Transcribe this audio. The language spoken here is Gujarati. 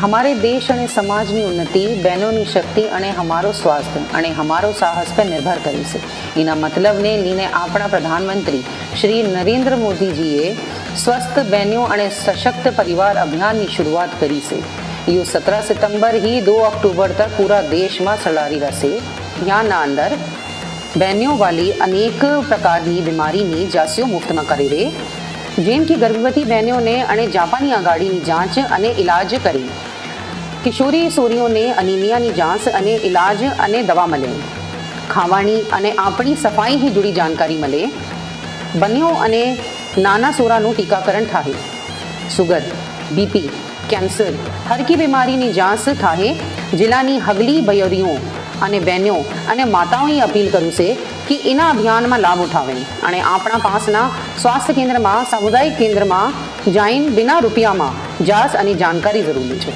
हमारे देश અને સમાજની ઉન્નતિ બહેનોની શક્તિ અને હમારો સ્વાસ્થ્ય અને હમારો સાહસ પર નિર્ભર કરે છે. એના મતલબને લઈને આપણા પ્રધાનમંત્રી શ્રી નરેન્દ્ર મોદીજીએ સ્વસ્થ બહેનો અને સશક્ત પરિવાર અભિયાનની શરૂઆત કરી છે. ये 17 सितंबर ही 2 अक्टूबर तक पूरा देश में चलारी रहશે. અભિયાનના અંદર બહેનોं वाली अनेक प्रकारनी बीमारीनी जांचों मुफ्त में करे रे, જેમ કે ગર્ભવતી બહેનોને અને જાપાની આગાડીની જાંચ અને ઇલાજ કરી, કિશોરી સોરીઓને અનિમિયાની જાંચ અને ઇલાજ અને દવા મળે, ખાવાની અને આપણી સફાઈથી જોડી જાણકારી મળે, બન્યો અને નાના સોરાનું ટીકાકરણ થાય, સુગર, બીપી, કેન્સર હરકી બીમારીની જાંચ થાય. જિલ્લાની હગલી બયરીઓ અને બહેનો અને માતાઓએ અપીલ કર્યું છે કે એના અભિયાનમાં લાભ ઉઠાવે અને આપણા પાસના સ્વાસ્થ્ય કેન્દ્રમાં, સામુદાયિક કેન્દ્રમાં જઈને બિના રૂપિયામાં જાંચ અને જાણકારી જરૂરી છે.